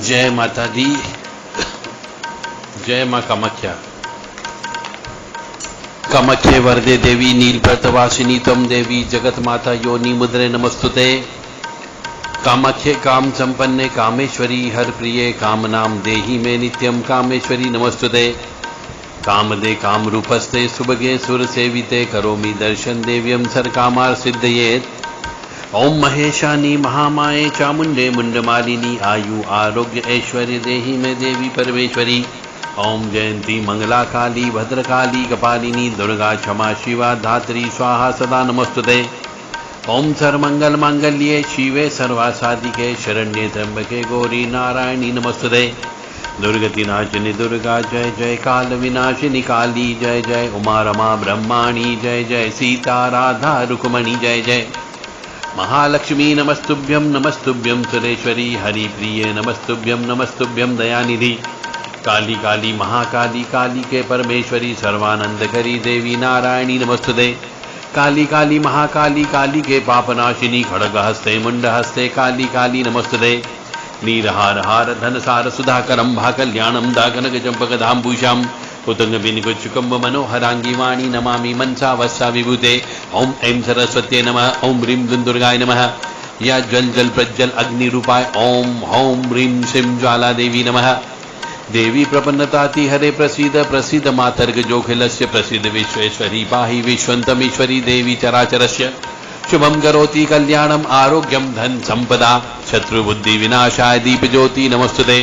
जय माता दी। जय मां कामाख्या। कामाख्ये वरदे देवी नीलपर्तवासिनी त्वं देवी जगत माता योनि मुद्रे नमस्तुते। कामाख्ये काम संपन्ने कामेश्वरी हर प्रिये कामनाम देहि मे नित्यम कामेश्वरी नमस्तुते। कामदे काम रूपस्ते सुभगे सुर सेविते करोमि दर्शन देव्यम सर कामार सिद्धयेत। ओम महेशानी महामाये चामुंडे मुंडमालिनी आयु आरोग्य ऐश्वर्य देहि में देवी परमेश्वरी। ओम जयंती मंगला काली भद्रकाली कपालिनी दुर्गा क्षमा शिवा धात्री स्वाहा सदा नमस्तुते। ओम सर्वमंगल मांगल्ये शिवे सर्वासाधिके शरण्ये त्र्यंबके गौरी नारायणी नमस्तुते। दुर्गति नाशिनी दुर्गा जय जय काल विनाशिनी काली जय जय उमा रमा ब्रह्माणी जय जय सीता राधा रुक्मणी जय जय महालक्ष्मी नमस्तुभ्यं सुरेश्वरी हरिप्रिये नमस्तुभ्यं दयानिधि। काली काली महाकाली काली के परमेश्वरी सर्वानंदकरी देवी नारायणी नमस्तुते। काली काली महाकाली काली के पापनाशिनी खड्गहस्ते मुंडहस्ते काली काली नमस्तुते। नीरहार हार धनसार सुधाकरं भाकल्याणं दाकनकचंपकधाम्बूषां कुतुंग बिनिकुच्चुकंब मनोहरांगी वाणी नमामि मनसा वस्सा विभूते। ओम ऐं सरस्वत्यै नमः। ओम ह्रीं दुर्गाय नमः। या जल जल प्रज्वल अग्नि रूपाय ओम हौं ह्रीं श्रीं ज्वाला देवी नमः। देवी प्रपन्नताति हरे प्रसीद प्रसीद मातर्ग जोखिलस्य प्रसीद विश्वेश्वरी पाहि विश्वन्तमीश्वरी देवी चराचरस्य। शुभं करोति कल्याणम आरोग्यम धन संपदा शत्रुबुद्धि विनाशाय दीप ज्योति नमस्तुते।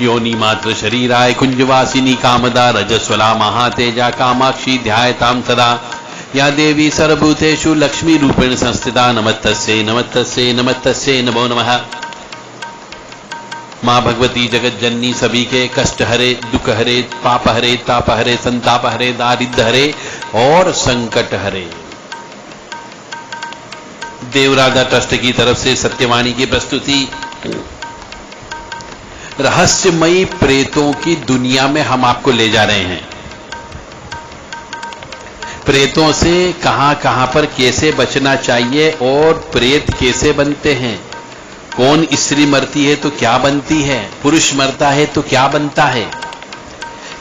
योनि मात्र शरीराय कुंजवासिनी कामदा रजस्वला महातेजा कामाक्षी ध्यायतां सदा। या देवी सर्वभूतेषु लक्ष्मी रूपेण संस्थिता नमस्तस्यै नमो नमः। माँ भगवती जगत जननी सभी के कष्ट हरे दुख हरे पाप हरे ताप हरे संताप हरे दारिद्र हरे और संकट हरे। देवराधा ट्रस्ट की तरफ से सत्यवाणी की प्रस्तुति। रहस्यमयी प्रेतों की दुनिया में हम आपको ले जा रहे हैं। प्रेतों से कहां कहां पर कैसे बचना चाहिए और प्रेत कैसे बनते हैं। कौन स्त्री मरती है तो क्या बनती है, पुरुष मरता है तो क्या बनता है।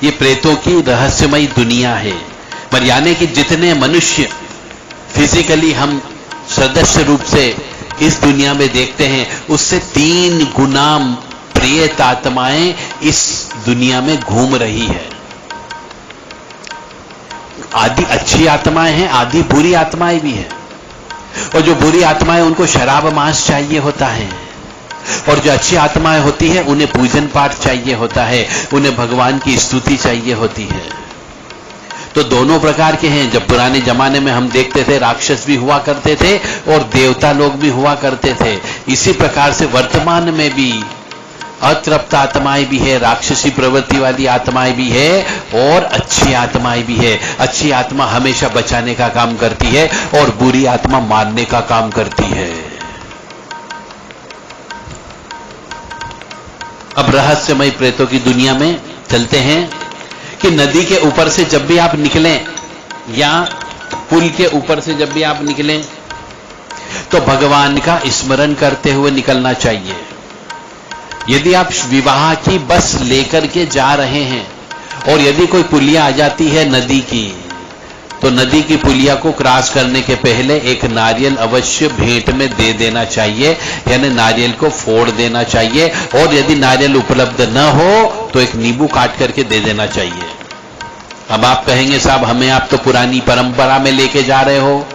ये प्रेतों की रहस्यमयी दुनिया है। पर यानी कि जितने मनुष्य फिजिकली हम सदस्य रूप से इस दुनिया में देखते हैं उससे 3 गुना प्रेत आत्माएं इस दुनिया में घूम रही है। आधी अच्छी आत्माएं हैं, आधी बुरी आत्माएं भी हैं। और जो बुरी आत्माएं उनको शराब मांस चाहिए होता है और जो अच्छी आत्माएं होती है उन्हें पूजन पाठ चाहिए होता है, उन्हें भगवान की स्तुति चाहिए होती है। तो दोनों प्रकार के हैं। जब पुराने जमाने में हम देखते थे राक्षस भी हुआ करते थे और देवता लोग भी हुआ करते थे। इसी प्रकार से वर्तमान में भी अतृप्त आत्माएं भी है, राक्षसी प्रवृत्ति वाली आत्माएं भी है और अच्छी आत्माएं भी है। अच्छी आत्मा हमेशा बचाने का काम करती है और बुरी आत्मा मारने का काम करती है। अब रहस्यमय प्रेतों की दुनिया में चलते हैं कि नदी के ऊपर से जब भी आप निकलें या पुल के ऊपर से जब भी आप निकलें तो भगवान का स्मरण करते हुए निकलना चाहिए। यदि आप विवाह की बस लेकर के जा रहे हैं और यदि कोई पुलिया आ जाती है नदी की, तो नदी की पुलिया को क्रॉस करने के पहले एक नारियल अवश्य भेंट में दे देना चाहिए, यानी नारियल को फोड़ देना चाहिए। और यदि नारियल उपलब्ध न हो तो एक नींबू काट करके दे देना चाहिए। अब आप कहेंगे साहब हमें आप तो पुरानी परंपरा में लेके जा रहे हो,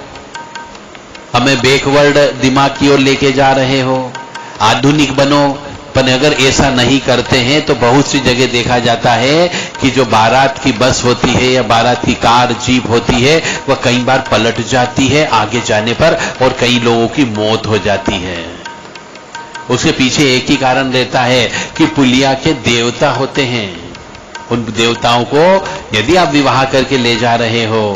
हमें बैकवर्ड दिमाग की ओर लेके जा रहे हो, आधुनिक बनो। पर अगर ऐसा नहीं करते हैं तो बहुत सी जगह देखा जाता है कि जो बारात की बस होती है या बारात की कार जीप होती है वह कई बार पलट जाती है आगे जाने पर और कई लोगों की मौत हो जाती है। उसके पीछे एक ही कारण रहता है कि पुलिया के देवता होते हैं। उन देवताओं को यदि आप विवाह करके ले जा रहे हो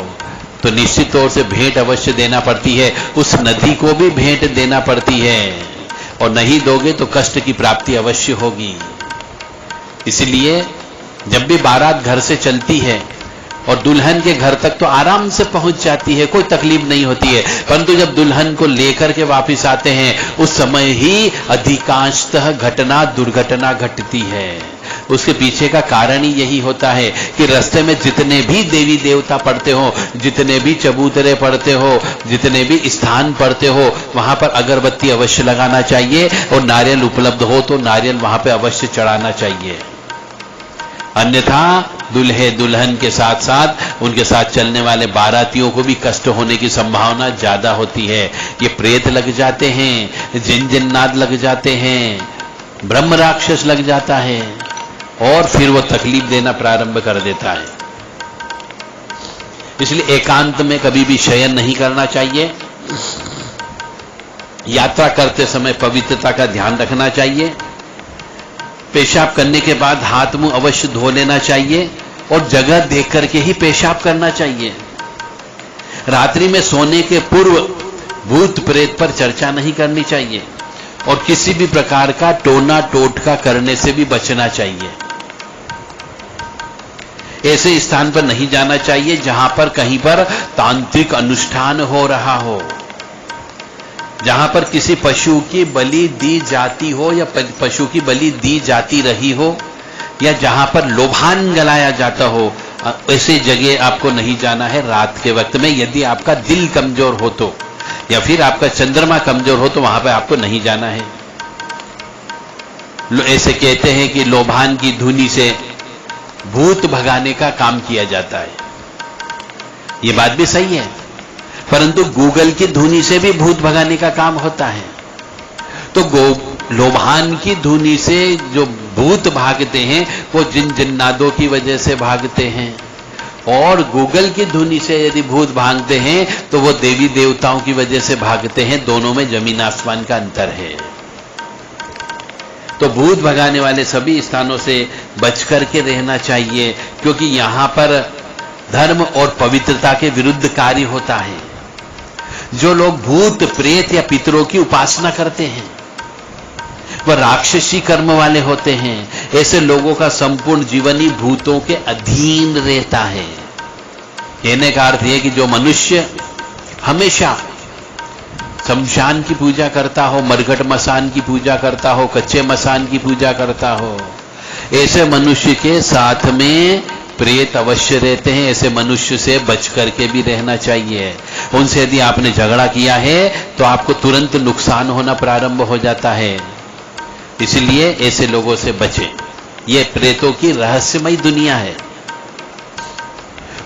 तो निश्चित तौर से भेंट अवश्य देना पड़ती है। उस नदी को भी भेंट देना पड़ती है और नहीं दोगे तो कष्ट की प्राप्ति अवश्य होगी। इसलिए जब भी बारात घर से चलती है और दुल्हन के घर तक तो आराम से पहुंच जाती है, कोई तकलीफ नहीं होती है। परंतु जब दुल्हन को लेकर के वापस आते हैं उस समय ही अधिकांशतः दुर्घटना घटती है। उसके पीछे का कारण ही यही होता है कि रास्ते में जितने भी देवी देवता पढ़ते हो, जितने भी चबूतरे पढ़ते हो, जितने भी स्थान पढ़ते हो, वहां पर अगरबत्ती अवश्य लगाना चाहिए और नारियल उपलब्ध हो तो नारियल वहां पे अवश्य चढ़ाना चाहिए। अन्यथा दूल्हे दुल्हन के साथ साथ उनके साथ चलने वाले बारातियों को भी कष्ट होने की संभावना ज्यादा होती है। ये प्रेत लग जाते हैं, जिन जिन्नात लग जाते हैं, ब्रह्म राक्षस लग जाता है और फिर वो तकलीफ देना प्रारंभ कर देता है। इसलिए एकांत में कभी भी शयन नहीं करना चाहिए। यात्रा करते समय पवित्रता का ध्यान रखना चाहिए। पेशाब करने के बाद हाथ मुंह अवश्य धो लेना चाहिए और जगह देख करके ही पेशाब करना चाहिए। रात्रि में सोने के पूर्व भूत प्रेत पर चर्चा नहीं करनी चाहिए और किसी भी प्रकार का टोना टोटका करने से भी बचना चाहिए। ऐसे स्थान पर नहीं जाना चाहिए जहां पर कहीं पर तांत्रिक अनुष्ठान हो रहा हो, जहां पर किसी पशु की बलि दी जाती हो या पशु की बलि दी जाती रही हो, या जहां पर लोभान गलाया जाता हो। ऐसी जगह आपको नहीं जाना है रात के वक्त में। यदि आपका दिल कमजोर हो तो, या फिर आपका चंद्रमा कमजोर हो तो वहां पर आपको नहीं जाना है। ऐसे कहते हैं कि लोभान की धुनी से भूत भगाने का काम किया जाता है। यह बात भी सही है, परंतु गूगल की धुनी से भी भूत भगाने का काम होता है। तो लोभान की धुनी से जो भूत भागते हैं वो जिन जिन्नादों की वजह से भागते हैं, और गूगल की धुनी से यदि भूत भागते हैं तो वो देवी देवताओं की वजह से भागते हैं। दोनों में जमीन आसमान का अंतर है। तो भूत भगाने वाले सभी स्थानों से बच करके रहना चाहिए, क्योंकि यहां पर धर्म और पवित्रता के विरुद्ध कार्य होता है। जो लोग भूत प्रेत या पितरों की उपासना करते हैं वह राक्षसी कर्म वाले होते हैं। ऐसे लोगों का संपूर्ण जीवन ही भूतों के अधीन रहता है। कहने का अर्थ यह कि जो मनुष्य हमेशा शमशान की पूजा करता हो, मरघट मसान की पूजा करता हो, कच्चे मसान की पूजा करता हो, ऐसे मनुष्य के साथ में प्रेत अवश्य रहते हैं। ऐसे मनुष्य से बच करके भी रहना चाहिए। उनसे यदि आपने झगड़ा किया है तो आपको तुरंत नुकसान होना प्रारंभ हो जाता है। इसलिए ऐसे लोगों से बचें। यह प्रेतों की रहस्यमयी दुनिया है।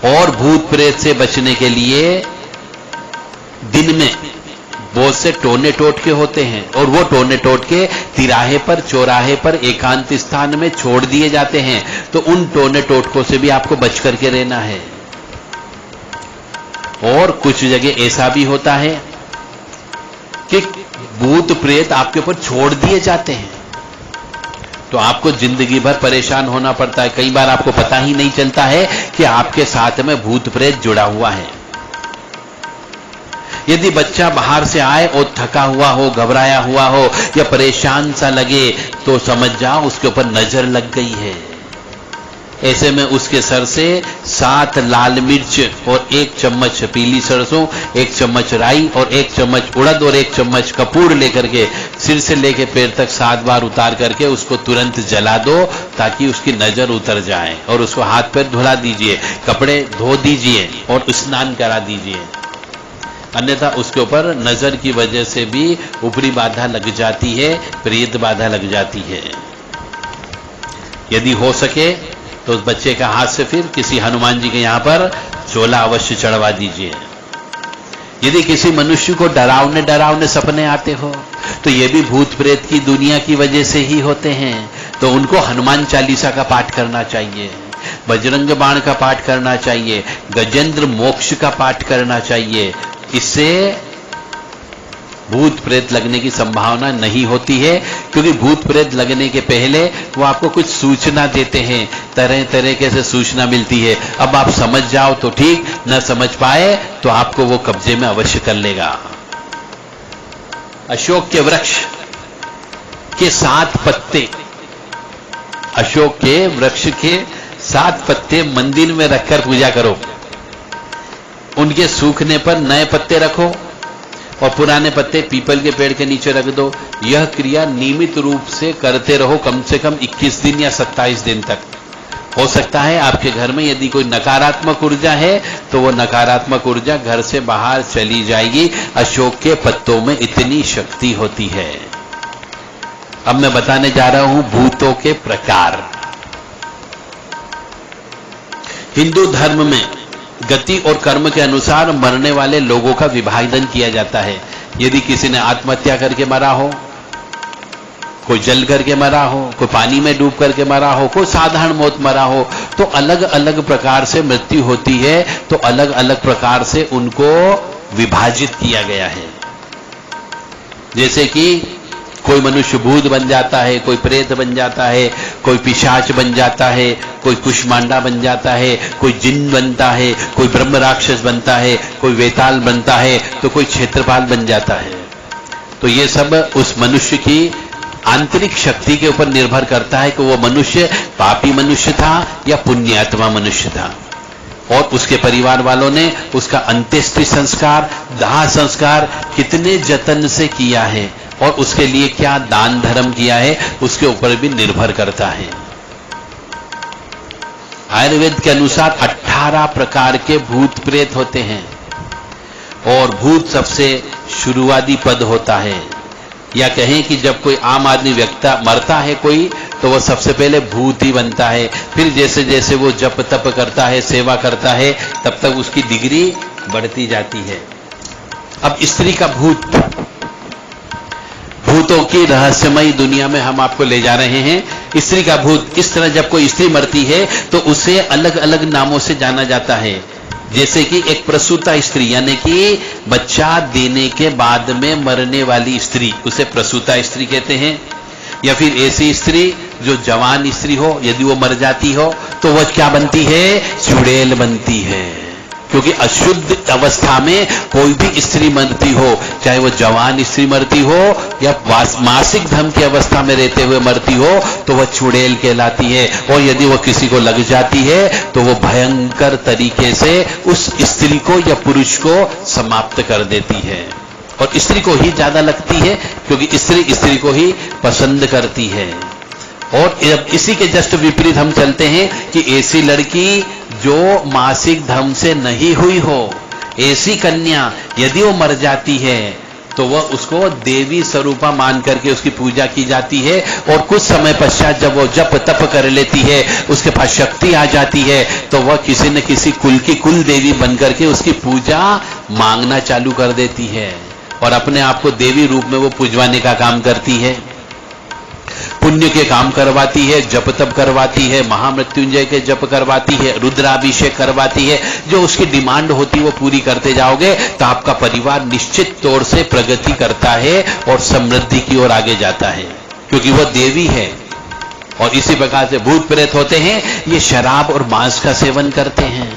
और भूत प्रेत से बचने के लिए दिन में बहुत से टोने टोटके होते हैं, और वो टोने टोटके तिराहे पर, चौराहे पर, एकांत स्थान में छोड़ दिए जाते हैं। तो उन टोने टोटकों से भी आपको बच करके रहना है। और कुछ जगह ऐसा भी होता है कि भूत प्रेत आपके ऊपर छोड़ दिए जाते हैं, तो आपको जिंदगी भर परेशान होना पड़ता है। कई बार आपको पता ही नहीं चलता है कि आपके साथ में भूत प्रेत जुड़ा हुआ है। यदि बच्चा बाहर से आए और थका हुआ हो, घबराया हुआ हो या परेशान सा लगे तो समझ जाओ उसके ऊपर नजर लग गई है। ऐसे में उसके सर से 7 लाल मिर्च और 1 चम्मच पीली सरसों, 1 चम्मच राई और 1 चम्मच उड़द और 1 चम्मच कपूर लेकर के सिर से लेकर पैर तक 7 बार उतार करके उसको तुरंत जला दो, ताकि उसकी नजर उतर जाए। और उसको हाथ पैर धुला दीजिए, कपड़े धो दीजिए और स्नान करा दीजिए। अन्यथा उसके ऊपर नजर की वजह से भी ऊपरी बाधा लग जाती है, प्रेत बाधा लग जाती है। यदि हो सके तो उस बच्चे का हाथ से फिर किसी हनुमान जी के यहां पर चोला अवश्य चढ़वा दीजिए। यदि किसी मनुष्य को डरावने डरावने सपने आते हो तो ये भी भूत प्रेत की दुनिया की वजह से ही होते हैं। तो उनको हनुमान चालीसा का पाठ करना चाहिए, बजरंग बाण का पाठ करना चाहिए, गजेंद्र मोक्ष का पाठ करना चाहिए। इससे भूत प्रेत लगने की संभावना नहीं होती है, क्योंकि भूत प्रेत लगने के पहले वो आपको कुछ सूचना देते हैं, तरह तरह से सूचना मिलती है। अब आप समझ जाओ तो ठीक, न समझ पाए तो आपको वो कब्जे में अवश्य कर लेगा। अशोक के वृक्ष के 7 पत्ते, अशोक के वृक्ष के 7 पत्ते मंदिर में रखकर पूजा करो, उनके सूखने पर नए पत्ते रखो और पुराने पत्ते पीपल के पेड़ के नीचे रख दो। यह क्रिया नियमित रूप से करते रहो, कम से कम 21 दिन या 27 दिन तक। हो सकता है आपके घर में यदि कोई नकारात्मक ऊर्जा है तो वो नकारात्मक ऊर्जा घर से बाहर चली जाएगी। अशोक के पत्तों में इतनी शक्ति होती है। अब मैं बताने जा रहा हूं भूतों के प्रकार। हिंदू धर्म में गति और कर्म के अनुसार मरने वाले लोगों का विभाजन किया जाता है। यदि किसी ने आत्महत्या करके मरा हो, कोई जल करके मरा हो, कोई पानी में डूब करके मरा हो, कोई साधारण मौत मरा हो, तो अलग अलग प्रकार से मृत्यु होती है। तो अलग अलग प्रकार से उनको विभाजित किया गया है। जैसे कि कोई मनुष्य भूत बन जाता है, कोई प्रेत बन जाता है, कोई पिशाच बन जाता है, कोई कुष्मांडा बन जाता है, कोई जिन बनता है, कोई ब्रह्म राक्षस बनता है, कोई वेताल बनता है, तो कोई क्षेत्रपाल बन जाता है। तो ये सब उस मनुष्य की आंतरिक शक्ति के ऊपर निर्भर करता है कि वो मनुष्य पापी मनुष्य था या पुण्यात्मा मनुष्य था, और उसके परिवार वालों ने उसका अंत्येष्टि संस्कार, दाह संस्कार कितने जतन से किया है और उसके लिए क्या दान धर्म किया है, उसके ऊपर भी निर्भर करता है। आयुर्वेद के अनुसार 18 प्रकार के भूत प्रेत होते हैं और भूत सबसे शुरुआती पद होता है। या कहें कि जब कोई आम आदमी व्यक्ति मरता है कोई, तो वह सबसे पहले भूत ही बनता है। फिर जैसे जैसे वो जप तप करता है, सेवा करता है, तब तक उसकी डिग्री बढ़ती जाती है। अब स्त्री का भूत, भूतों की रहस्यमयी दुनिया में हम आपको ले जा रहे हैं। स्त्री का भूत, इस तरह जब कोई स्त्री मरती है तो उसे अलग अलग नामों से जाना जाता है। जैसे कि एक प्रसूता स्त्री, यानी कि बच्चा देने के बाद में मरने वाली स्त्री, उसे प्रसूता स्त्री कहते हैं। या फिर ऐसी स्त्री जो जवान स्त्री हो, यदि वो मर जाती हो तो वह क्या बनती है? चुड़ैल बनती है। क्योंकि अशुद्ध अवस्था में कोई भी स्त्री मरती हो, चाहे वो जवान स्त्री मरती हो या मासिक धर्म की अवस्था में रहते हुए मरती हो, तो वह चुड़ैल कहलाती है। और यदि वो किसी को लग जाती है तो वो भयंकर तरीके से उस स्त्री को या पुरुष को समाप्त कर देती है। और स्त्री को ही ज्यादा लगती है क्योंकि स्त्री स्त्री को ही पसंद करती है। और इसी के जस्ट विपरीत हम चलते हैं कि ऐसी लड़की जो मासिक धर्म से नहीं हुई हो, ऐसी कन्या यदि वो मर जाती है तो वह उसको देवी स्वरूपा मान करके उसकी पूजा की जाती है। और कुछ समय पश्चात जब वो जप तप कर लेती है, उसके पास शक्ति आ जाती है, तो वह किसी न किसी कुल की कुल देवी बन करके उसकी पूजा मांगना चालू कर देती है और अपने आप को देवी रूप में वो पूजवाने का काम करती है। पुण्य के काम करवाती है, जप तप करवाती है, महामृत्युंजय के जप करवाती है, रुद्राभिषेक करवाती है। जो उसकी डिमांड होती है वो पूरी करते जाओगे तो आपका परिवार निश्चित तौर से प्रगति करता है और समृद्धि की ओर आगे जाता है, क्योंकि वह देवी है। और इसी प्रकार से भूत प्रेत होते हैं, ये शराब और मांस का सेवन करते हैं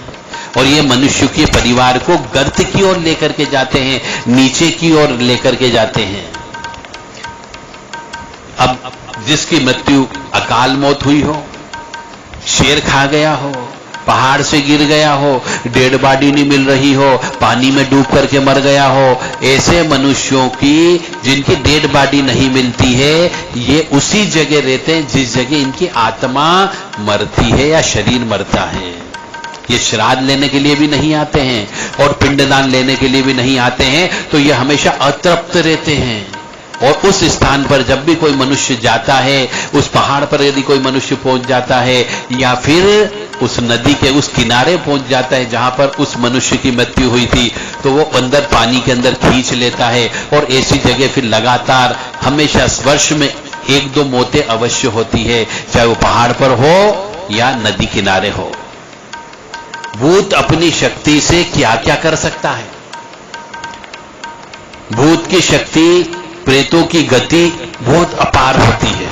और ये मनुष्य के परिवार को गर्त की ओर लेकर के जाते हैं, नीचे की ओर लेकर के जाते हैं। अब जिसकी मृत्यु अकाल मौत हुई हो, शेर खा गया हो, पहाड़ से गिर गया हो, डेड बॉडी नहीं मिल रही हो, पानी में डूब करके मर गया हो, ऐसे मनुष्यों की जिनकी डेड बॉडी नहीं मिलती है, ये उसी जगह रहते हैं जिस जगह इनकी आत्मा मरती है या शरीर मरता है। ये श्राद्ध लेने के लिए भी नहीं आते हैं और पिंडदान लेने के लिए भी नहीं आते हैं, तो ये हमेशा अतृप्त रहते हैं। और उस स्थान पर जब भी कोई मनुष्य जाता है, उस पहाड़ पर यदि कोई मनुष्य पहुंच जाता है या फिर उस नदी के उस किनारे पहुंच जाता है जहां पर उस मनुष्य की मृत्यु हुई थी, तो वो अंदर पानी के अंदर खींच लेता है। और ऐसी जगह फिर लगातार हमेशा वर्ष में 1-2 मौतें अवश्य होती है, चाहे वो पहाड़ पर हो या नदी किनारे हो। भूत अपनी शक्ति से क्या क्या कर सकता है? भूत की शक्ति, प्रेतों की गति बहुत अपार होती है,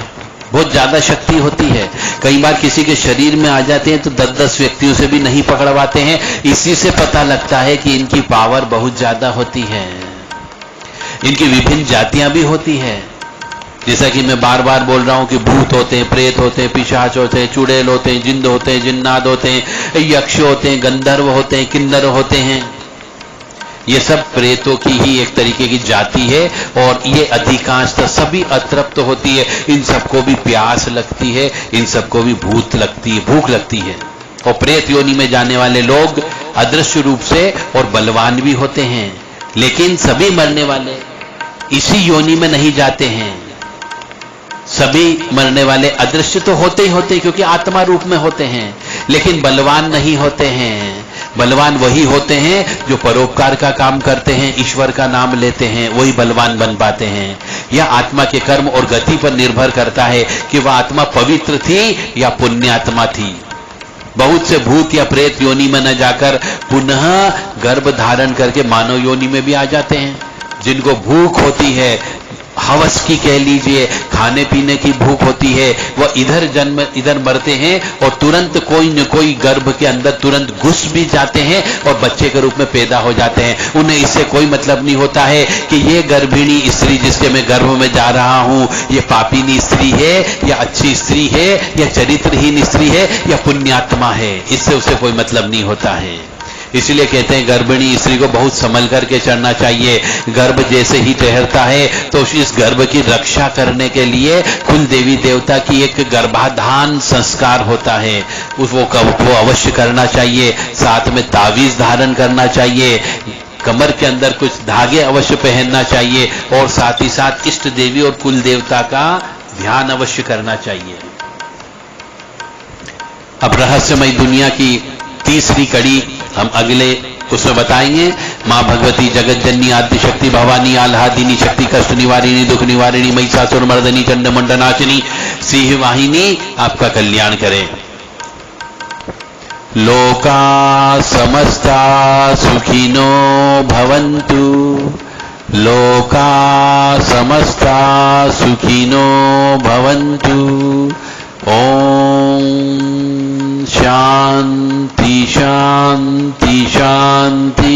बहुत ज्यादा शक्ति होती है। कई बार किसी के शरीर में आ जाते हैं तो 10-10 व्यक्तियों से भी नहीं पकड़वाते हैं। इसी से पता लगता है कि इनकी पावर बहुत ज्यादा होती है। इनकी विभिन्न जातियां भी होती है। जैसा कि मैं बार बार बोल रहा हूं कि भूत होते हैं, प्रेत होते हैं, पिशाच होते हैं, चुड़ैल होते हैं, जिंद होते हैं, जिन्नात होते हैं, यक्ष होते हैं, गंधर्व होते हैं, किन्नर होते हैं। ये सब प्रेतों की ही एक तरीके की जाति है और ये अधिकांशतः सभी अतृप्त होती है। इन सबको भी प्यास लगती है, इन सबको भी भूख लगती है। और प्रेत योनि में जाने वाले लोग अदृश्य रूप से और बलवान भी होते हैं, लेकिन सभी मरने वाले इसी योनि में नहीं जाते हैं। सभी मरने वाले अदृश्य तो होते ही होते क्योंकि आत्मा रूप में होते हैं, लेकिन बलवान नहीं होते हैं। बलवान वही होते हैं जो परोपकार का काम करते हैं, ईश्वर का नाम लेते हैं, वही बलवान बन पाते हैं। यह आत्मा के कर्म और गति पर निर्भर करता है कि वह आत्मा पवित्र थी या पुण्यात्मा थी। बहुत से भूत या प्रेत योनि में न जाकर पुनः गर्भ धारण करके मानव योनि में भी आ जाते हैं। जिनको भूख होती है, हवस की कह लीजिए, खाने पीने की भूख होती है, वह इधर मरते हैं और तुरंत कोई न कोई गर्भ के अंदर तुरंत घुस भी जाते हैं और बच्चे के रूप में पैदा हो जाते हैं। उन्हें इससे कोई मतलब नहीं होता है कि ये गर्भिणी स्त्री जिसके मैं गर्भ में जा रहा हूं, ये पापिनी स्त्री है या अच्छी स्त्री है या चरित्रहीन स्त्री है या पुण्यात्मा है, इससे उसे कोई मतलब नहीं होता है। इसलिए कहते हैं गर्भिणी स्त्री को बहुत संभल करके चढ़ना चाहिए। गर्भ जैसे ही ठहरता है तो इस गर्भ की रक्षा करने के लिए कुल देवी देवता की एक गर्भाधान संस्कार होता है, वो अवश्य करना चाहिए। साथ में तावीज धारण करना चाहिए, कमर के अंदर कुछ धागे अवश्य पहनना चाहिए और साथ ही साथ इष्ट देवी और कुल देवता का ध्यान अवश्य करना चाहिए। अब रहस्यमय दुनिया की तीसरी कड़ी हम अगले उसमें बताएंगे। मां भगवती जगत जननी आद्य शक्ति भवानी आह्लादिनी शक्ति कष्ट निवारिणी दुख निवारिणी महिषासुर मर्दनी चंड मंडनाशिनी सिंह वाहिनी आपका कल्याण करें। लोका समस्ता सुखिनो भवन्तु, लोका समस्ता सुखिनो भवन्तु। ओम शांति शांति शांति।